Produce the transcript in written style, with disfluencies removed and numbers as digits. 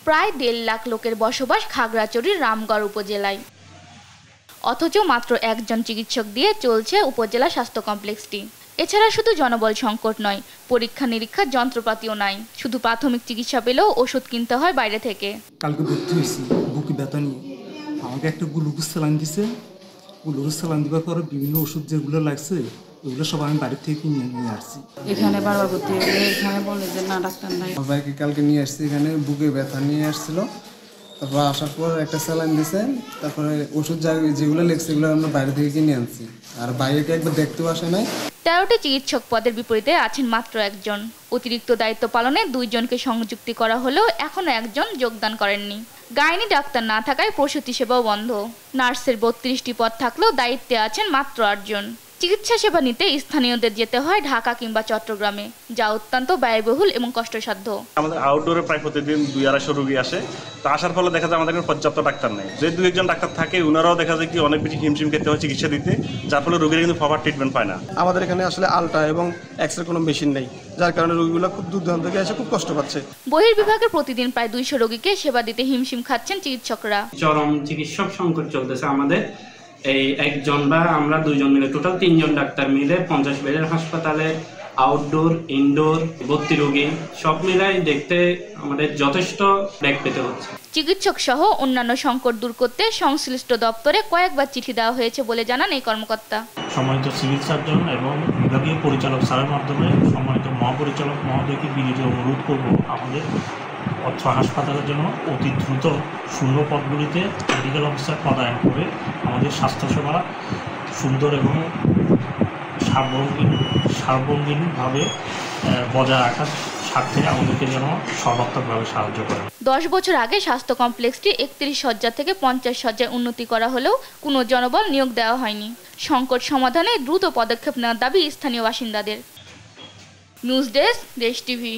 প্রায় 1.5 লাখ লোকের বসবাস খাগড়াছড়ির রামগড় উপজেলায়। অথচ মাত্র একজন চিকিৎসক দিয়ে চলছে উপজেলা স্বাস্থ্য কমপ্লেক্সটি। এছাড়া শুধু জনবল সংকট নয়, পরীক্ষা নিরীক্ষার যন্ত্রপাতিও নাই। শুধু প্রাথমিক চিকিৎসা পেলেও ওষুধ কিনতে হয় বাইরে থেকে। কালকে ভর্তি হয়েছি বুকে ব্যথা নিয়ে, আমাকে একটা গ্লুকোজ স্যালাইন দিছে। গ্লুকোজ স্যালাইন দেওয়ার পরে বিভিন্ন ওষুধ যেগুলো লাগছে ওগুলো সব আমি বাড়ির থেকে নিয়ে আসছি। এখানে বারবার ভর্তি হলে এখানে বলে যে না ডাক্তার নাই। সবাইকে কালকে নিয়ে আসছি, এখানে বুকে ব্যথা নিয়ে আসছিল। তারপর আসার পর একটা স্যালাইন দিছে, তারপরে ওষুধ যেগুলো লেগছে সেগুলো আমরা বাইরে থেকে কিনে আনছি। আর বাইরেকে একবার দেখতেও আসে নাই। 13টি চিকিৎসক পদের বিপরীতে আছেন মাত্র একজন। অতিরিক্ত দায়িত্ব পালনে 2 জনকে সংযুক্তি করা হলেও এখনো একজন যোগদান করেননি। গাইনি ডাক্তার না থাকায় প্রসূতি সেবাও বন্ধ। নার্সের 32টি পদ থাকলেও দায়িত্বে আছেন মাত্র 8 জন। চিকিৎসা সেবা নিতে স্থানীয়দের যেতে হয় ঢাকা কিংবা চট্টগ্রামে, যা অত্যন্ত ব্যয়বহুল এবং কষ্টসাধ্য। আমাদের আউটডোরে প্রায় প্রতিদিন 200-250 রোগী আসে। তো আসার ফলে দেখা যায় আমাদের পর্যাপ্ত ডাক্তার নেই। যে 2-1 ডাক্তার থাকে ওনারাও দেখা যায় কি অনেক বেশি হিমশিম খেতে হয় চিকিৎসা দিতে, যার ফলে রোগীরা কিন্তু প্রপার ট্রিটমেন্ট পায় না। আমাদের এখানে আসলে আলট্রা এবং এক্সরে কোনো মেশিন নেই, যার কারণে রোগীগুলো খুব দূর দূরান্ত থেকে এসে খুব কষ্ট পাচ্ছে। বহির্বিভাগে প্রতিদিন প্রায় 200 রোগীকে সেবা দিতে হিমশিম খাচ্ছেন চিকিৎসকরা। চরম চিকিৎসক সংকট চলতেছে আমাদের। এই একজন বা আমরা 2 জন মিলে টোটাল 3 জন ডাক্তার মিলে 50 বেডের হাসপাতালে আউটডোর ইনডোর ভর্তি রোগী সব মিলাই দেখতে আমাদের যথেষ্ট ব্যাগ পেতে হচ্ছে। চিকিৎসক সহ অন্যান্য সংকট দূর করতে সংশ্লিষ্ট দপ্তরে কয়েকবার চিঠি দেওয়া হয়েছে বলে জানান এই কর্মকর্তা। সম্মানিত সিভিল সার্জন এবং বিভাগীয় পরিচালক স্যারের মাধ্যমে সম্মানিত মহাপরিচালক মহোদয়কে বিনীত অনুরোধ করব আমাদের অর্থ হাসপাতালের জন্য অতি দ্রুত শূন্য পদগুলিতে মেডিকেল অফিসার পদায়ন করে আমাদের স্বাস্থ্যসেবা সুন্দর এবং সার্বঙ্গীনভাবে বজায় রাখার স্বার্থে আমাদেরকে যেন সর্বাত্মকভাবে সাহায্য করে। 10 বছর আগে স্বাস্থ্য কমপ্লেক্সটি 31 শয্যা থেকে 50 শয্যায় উন্নতি করা হলেও কোনো জনবল নিয়োগ দেওয়া হয়নি। সংকট সমাধানে দ্রুত পদক্ষেপ নেওয়ার দাবি স্থানীয় বাসিন্দাদের। নিউজ ডেস্ক, দেশ টিভি।